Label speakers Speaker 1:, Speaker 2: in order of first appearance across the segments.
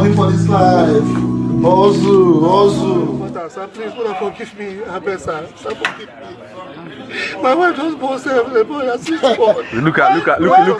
Speaker 1: money for this life. Hustle.
Speaker 2: Sir, please, forgive me. I beg, sir. Sir, forgive me. My wife just bought the boy.
Speaker 3: Look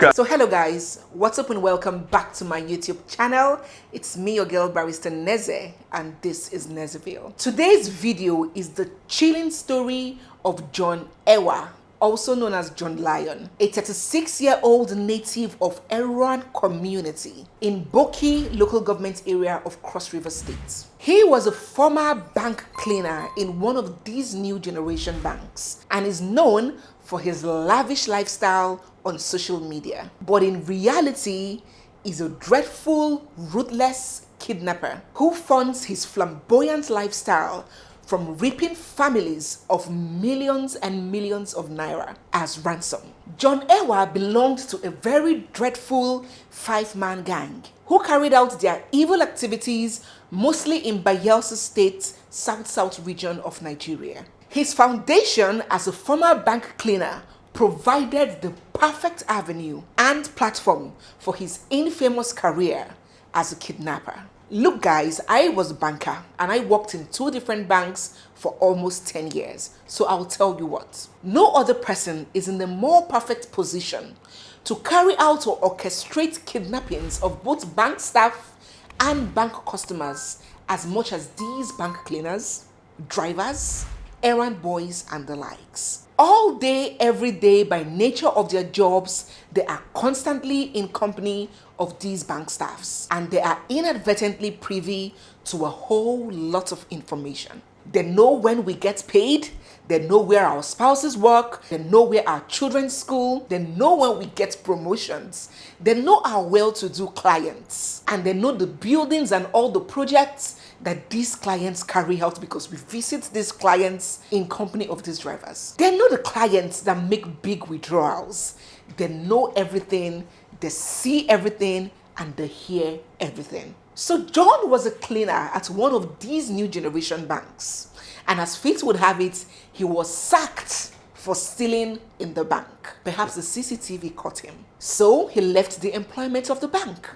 Speaker 3: at. So hello guys, what's up and welcome back to my YouTube channel. It's me, your girl Barrister Neze, and this is Nezeville. Today's video is the chilling story of John Ewa, also known as John LYON, a 36-year-old native of Eruan community in Boki local government area of Cross River State. He was a former bank cleaner in one of these new generation banks and is known for his lavish lifestyle on social media. But in reality, is a dreadful, ruthless kidnapper who funds his flamboyant lifestyle from reaping families of millions and millions of naira as ransom. John Ewa belonged to a very dreadful 5-man gang who carried out their evil activities mostly in Bayelsa State, south region of Nigeria. His foundation as a former bank cleaner provided the perfect avenue and platform for his infamous career as a kidnapper. Look guys, I was a banker and I worked in 2 different banks for almost 10 years. So I'll tell you what, no other person is in a more perfect position to carry out or orchestrate kidnappings of both bank staff and bank customers as much as these bank cleaners, drivers, errand boys and the likes. All day, every day, by nature of their jobs, they are constantly in company of these bank staffs and they are inadvertently privy to a whole lot of information. They know when we get paid, they know where our spouses work, they know where our children school, they know when we get promotions, they know our well-to-do clients, and they know the buildings and all the projects that these clients carry out because we visit these clients in company of these drivers. They know the clients that make big withdrawals. They know everything, they see everything, and they hear everything. So John was a cleaner at one of these new generation banks. And as fate would have it, he was sacked for stealing in the bank. Perhaps the CCTV caught him. So he left the employment of the bank.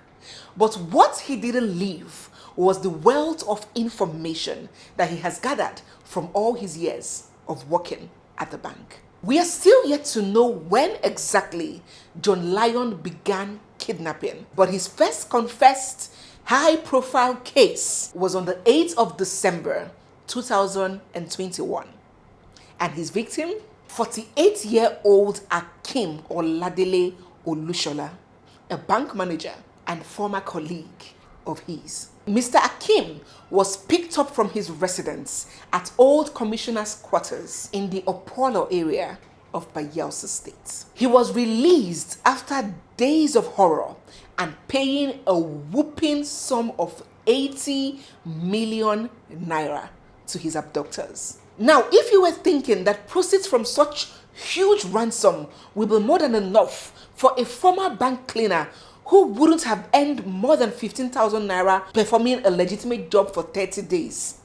Speaker 3: But what he didn't leave was the wealth of information that he has gathered from all his years of working at the bank. We are still yet to know when exactly John LYON began kidnapping, but his first confessed high-profile case was on the 8th of December 2021. And his victim, 48-year-old Akim Oladele Olushola, a bank manager and former colleague of his. Mr. Akim was picked up from his residence at Old Commissioner's Quarters in the Opolo area of Bayelsa State. He was released after days of horror and paying a whooping sum of 80 million naira to his abductors. Now, if you were thinking that proceeds from such huge ransom will be more than enough for a former bank cleaner who wouldn't have earned more than 15,000 naira performing a legitimate job for 30 days?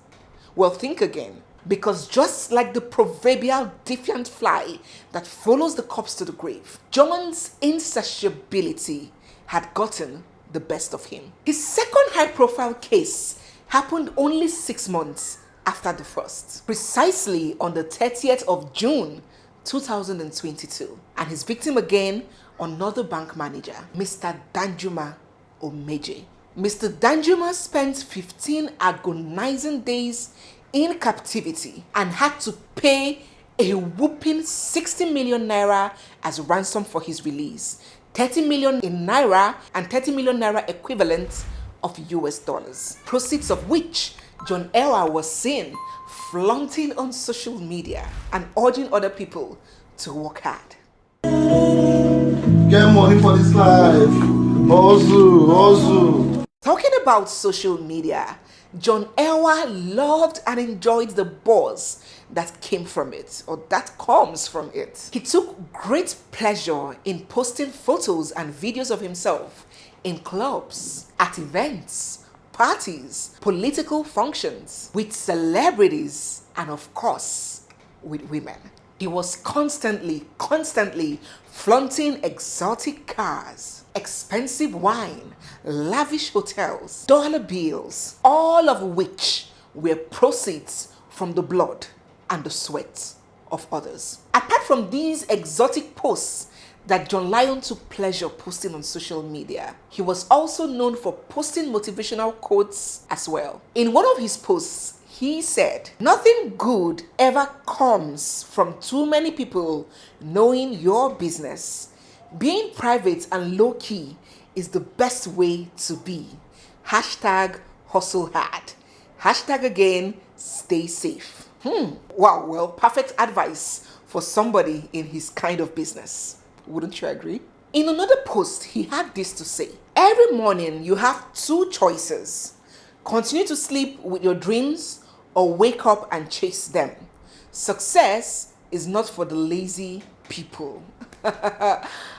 Speaker 3: Well, think again. Because just like the proverbial defiant fly that follows the corpse to the grave, John's insatiability had gotten the best of him. His second high-profile case happened only 6 months after the first, precisely on the 30th of June 2022. And his victim again, another bank manager, Mr. Danjuma Omeje. Mr. Danjuma spent 15 agonizing days in captivity and had to pay a whooping 60 million naira as ransom for his release, 30 million in naira and 30 million naira equivalent of US dollars, proceeds of which John Ewa was seen flaunting on social media and urging other people to work hard.
Speaker 1: Get money for this life. Hustle.
Speaker 3: Talking about social media, John Ewa loved and enjoyed the buzz that came from it, or that comes from it. He took great pleasure in posting photos and videos of himself in clubs, at events, parties, political functions, with celebrities, and of course, with women. He was constantly flaunting exotic cars, expensive wine, lavish hotels, dollar bills, all of which were proceeds from the blood and the sweat of others. Apart from these exotic posts that John LYON took pleasure posting on social media, he was also known for posting motivational quotes as well. In one of his posts, he said, "Nothing good ever comes from too many people knowing your business. Being private and low-key is the best way to be. Hashtag hustle hard. Hashtag again, stay safe." Wow, well, perfect advice for somebody in his kind of business. Wouldn't you agree? In another post, he had this to say: "Every morning you have two choices. Continue to sleep with your dreams or wake up and chase them. Success is not for the lazy people."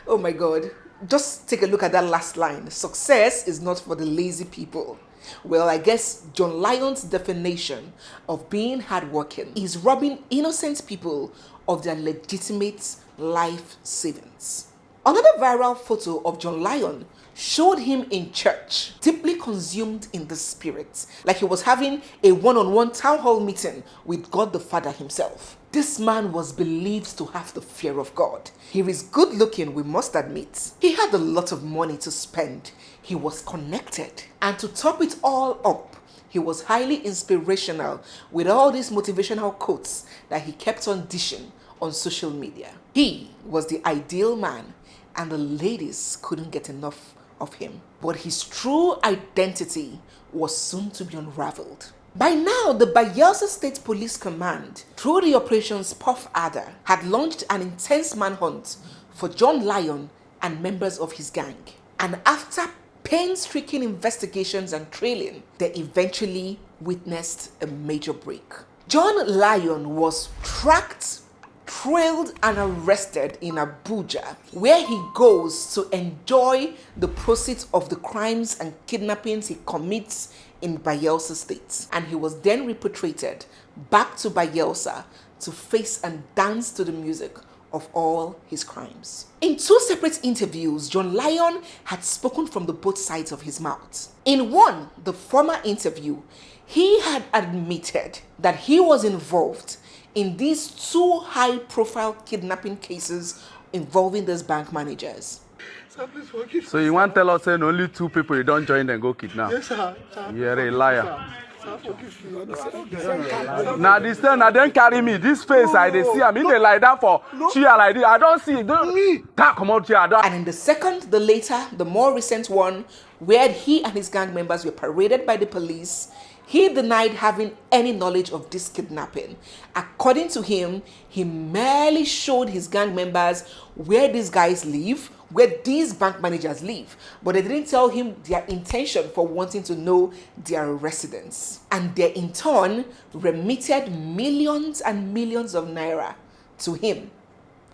Speaker 3: Oh my God. Just take a look at that last line. Success is not for the lazy people. Well, I guess John LYON's definition of being hardworking is robbing innocent people of their legitimate life savings. Another viral photo of John LYON showed him in church, deeply consumed in the spirit, like he was having a one-on-one town hall meeting with God the Father himself. This man was believed to have the fear of God. He is good looking, we must admit. He had a lot of money to spend. He was connected. And to top it all up, he was highly inspirational with all these motivational quotes that he kept on dishing on social media. He was the ideal man, and the ladies couldn't get enough of him. But his true identity was soon to be unraveled. By now, the Bayelsa State Police Command, through the Operations Puff Adder, had launched an intense manhunt for John LYON and members of his gang. And after painstaking investigations and trailing, they eventually witnessed a major break. John LYON was tracked, trailed and arrested in Abuja, where he goes to enjoy the proceeds of the crimes and kidnappings he commits in Bayelsa State. And he was then repatriated back to Bayelsa to face and dance to the music of all his crimes. In two separate interviews, John LYON had spoken from the both sides of his mouth. In one, the former interview, he had admitted that he was involved in these two high-profile kidnapping cases involving these bank managers.
Speaker 2: Sir, please forgive me.
Speaker 4: So you want to tell us saying only two people you don't join and go kidnap?
Speaker 2: Yes, sir.
Speaker 4: You're a liar.
Speaker 2: Sir, forgive me.
Speaker 4: Now this time, I don't carry me. This face I dey see. I mean they lie down for chair like this. I don't see. That come out here.
Speaker 3: And in the second, the later, the more recent one, where he and his gang members were paraded by the police, he denied having any knowledge of this kidnapping. According to him, he merely showed his gang members where these guys live, where these bank managers live, but they didn't tell him their intention for wanting to know their residence. And they in turn remitted millions and millions of naira to him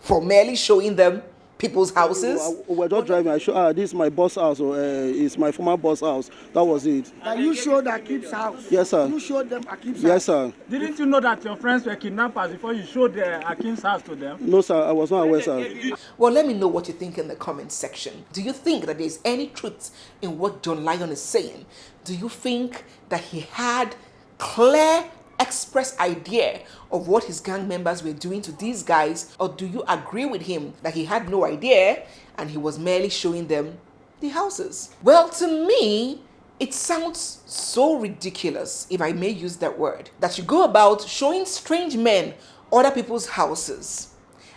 Speaker 3: for merely showing them people's houses.
Speaker 5: We're just driving. I show, this is my boss house, or it's my former boss house. That was it.
Speaker 6: And you showed Akib's house?
Speaker 5: Yes, sir.
Speaker 6: You showed them Akib's house?
Speaker 5: Yes, sir.
Speaker 7: Didn't you know that your friends were kidnappers before you showed Akim's house to them?
Speaker 5: No, sir. I was not aware, sir.
Speaker 3: Well, let me know what you think in the comment section. Do you think that there's any truth in what John LYON is saying? Do you think that he had clear express idea of what his gang members were doing to these guys, or do you agree with him that he had no idea and he was merely showing them the houses? Well, to me, it sounds so ridiculous, if I may use that word, that you go about showing strange men other people's houses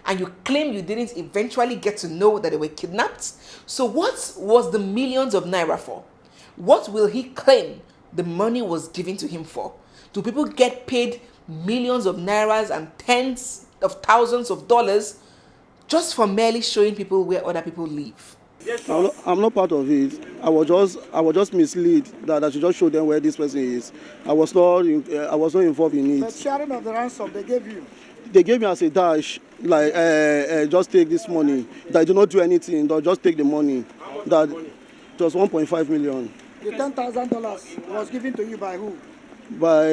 Speaker 3: and you claim you didn't eventually get to know that they were kidnapped. So what was the millions of naira for? What will he claim the money was given to him for? Do people get paid millions of nairas and tens of thousands of dollars just for merely showing people where other people live?
Speaker 5: I'm not part of it. I was just misled that I should just show them where this person is. I was not involved in
Speaker 6: The
Speaker 5: it.
Speaker 6: sharing of the ransom they gave you?
Speaker 5: They gave me as a dash, like just take this money. That I do not do anything. They'll just take the money. That it was 1.5 million.
Speaker 6: The $10,000 was given to you by who?
Speaker 5: By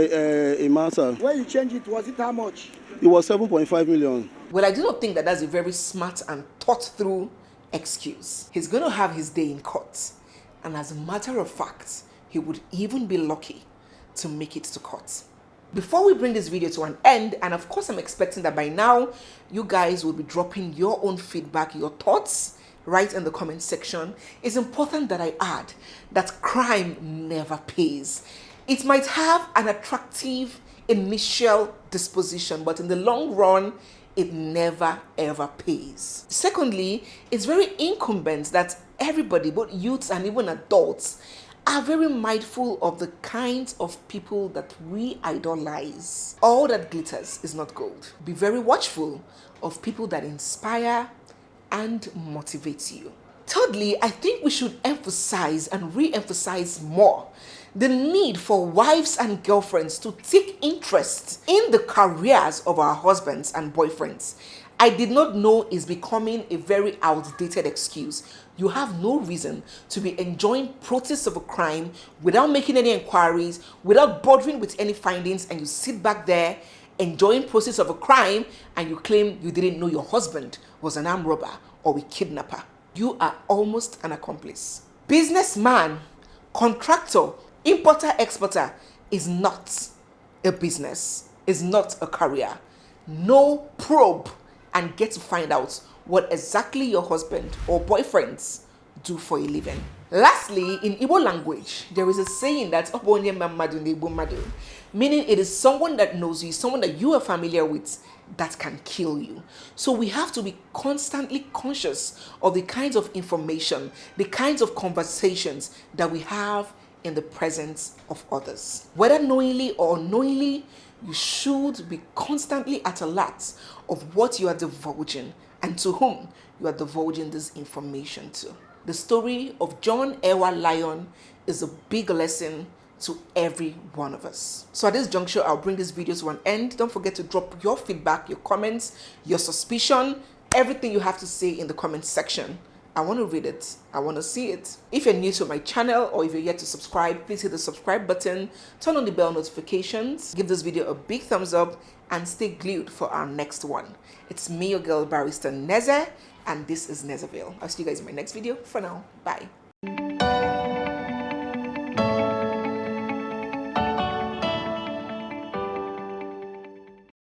Speaker 5: a master.
Speaker 6: When you changed it, was it how much?
Speaker 5: It was 7.5 million.
Speaker 3: Well, I do not think that that's a very smart and thought through excuse. He's going to have his day in court. And as a matter of fact, he would even be lucky to make it to court. Before we bring this video to an end, and of course I'm expecting that by now you guys will be dropping your own feedback, your thoughts right in the comment section, it's important that I add that crime never pays. It might have an attractive initial disposition, but in the long run, it never ever pays. Secondly, it's very incumbent that everybody, both youths and even adults, are very mindful of the kinds of people that we idolize. All that glitters is not gold. Be very watchful of people that inspire and motivate you. Thirdly, I think we should emphasize and re-emphasize more the need for wives and girlfriends to take interest in the careers of our husbands and boyfriends. I did not know is becoming a very outdated excuse. You have no reason to be enjoying proceeds of a crime without making any inquiries, without bothering with any findings, and you sit back there enjoying proceeds of a crime and you claim you didn't know your husband was an armed robber or a kidnapper. You are almost an accomplice. Businessman, contractor, importer, exporter is not a business, is not a career. No probe and get to find out what exactly your husband or boyfriends do for a living. Lastly, in Igbo language, there is a saying that meaning it is someone that knows you, someone that you are familiar with, that can kill you. So we have to be constantly conscious of the kinds of information, the kinds of conversations that we have in the presence of others. Whether knowingly or unknowingly, you should be constantly at alert of what you are divulging and to whom you are divulging this information to. The story of John Ewa LYON is a big lesson to every one of us. So at this juncture, I'll bring this video to an end. Don't forget to drop your feedback, your comments, your suspicion, everything you have to say in the comment section. I want to read it. I want to see it. If you're new to my channel or if you're yet to subscribe, please hit the subscribe button, turn on the bell notifications, give this video a big thumbs up, and stay glued for our next one. It's me, your girl, Barrister Neze, and this is Nezeville. I'll see you guys in my next video. For now, bye.